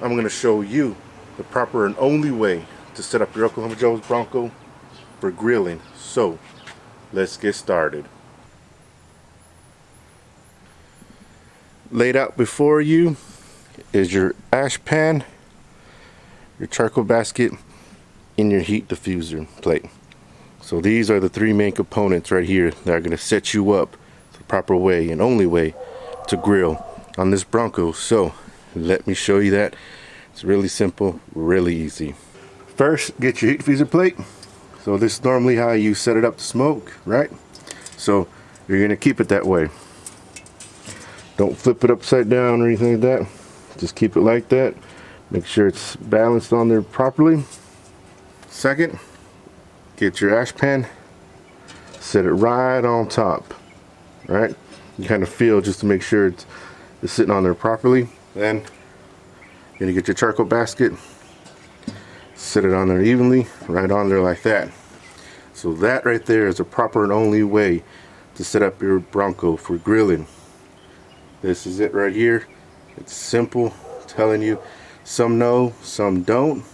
I'm going to show you the proper and only way to set up your Oklahoma Joe's Bronco for grilling. So let's get started. Laid out before you is your ash pan, your charcoal basket, and your heat diffuser plate. So these are the three main components right here that are going to set you up the proper way and only way to grill on this Bronco. So let me show you that. It's really simple, really easy. First, get your heat diffuser plate. So this is normally how you set it up to smoke, right? So you're going to keep it that way. Don't flip it upside down or anything like that. Just keep it like that. Make sure it's balanced on there properly. Second, get your ash pan, set it right on top. Right? You kind of feel just to make sure it's sitting on there properly. Then you're gonna get your charcoal basket, set it on there evenly, right on there like that. So that right there is the proper and only way to set up your Bronco for grilling. This is it right here. It's simple, I'm telling you. Some know, some don't.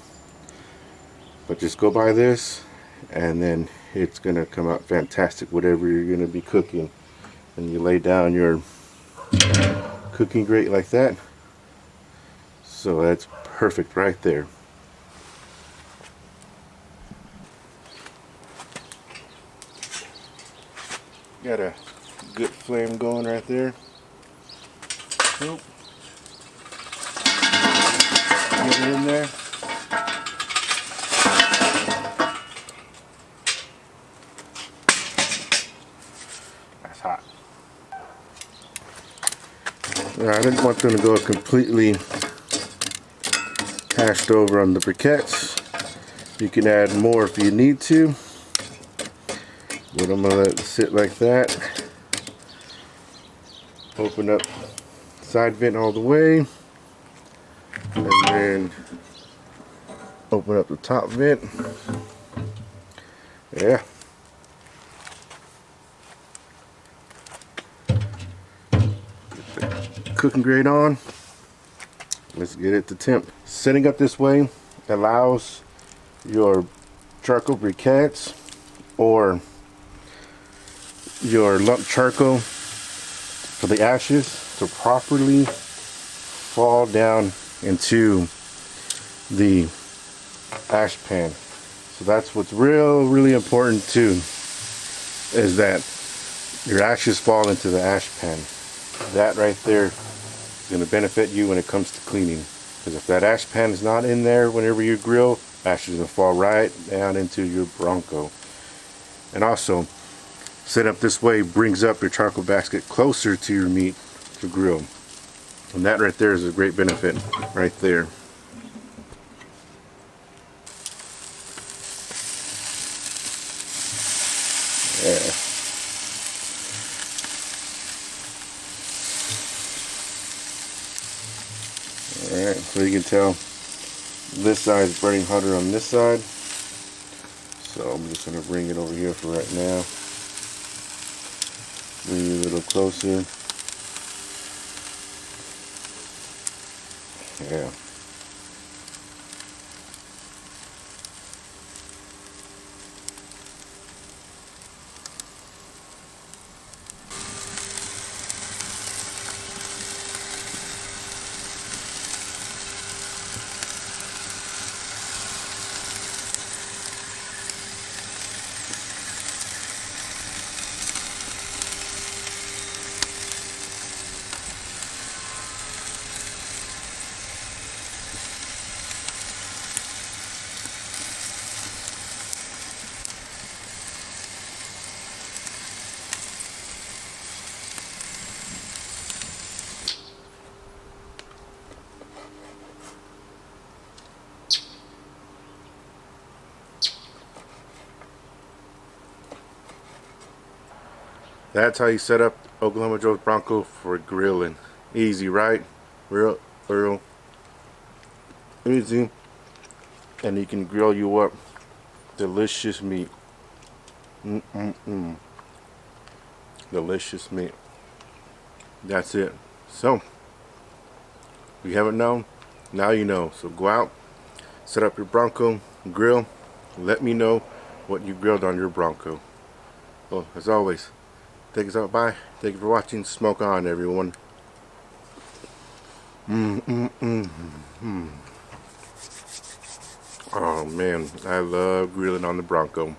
But just go by this and then it's gonna come out fantastic, whatever you're gonna be cooking. And you lay down your cooking grate like that. So that's perfect right there. Got a good flame going right there. Get it in there. That's hot. Now, I didn't want them to go completely hashed over on the briquettes. You can add more if you need to, but I'm gonna let it sit like that. Open up side vent all the way, and then open up the top vent. Yeah. Get the cooking grate on. Let's get it to temp. Setting up this way allows your charcoal briquettes or your lump charcoal for the ashes to properly fall down into the ash pan. So that's what's really important too, is that your ashes fall into the ash pan. That right there is going to benefit you when it comes to cleaning, because if that ash pan is not in there whenever you grill, ashes are going to fall right down into your Bronco. And also, set up this way brings up your charcoal basket closer to your meat to grill, and that right there is a great benefit right there. Yeah. Alright, so you can tell this side is burning hotter on this side, so I'm just going to bring it over here for right now. Bring it a little closer. Yeah. That's how you set up Oklahoma Joe's Bronco for grilling. Easy, right? Real easy. And you can grill you up delicious meat. Delicious meat. That's it. So, if you haven't known, Now you know. So go out, set up your Bronco, grill. Let me know what you grilled on your Bronco. Well, as always, take us out. Bye. Thank you for watching. Smoke on, everyone. Oh man, I love grilling on the Bronco.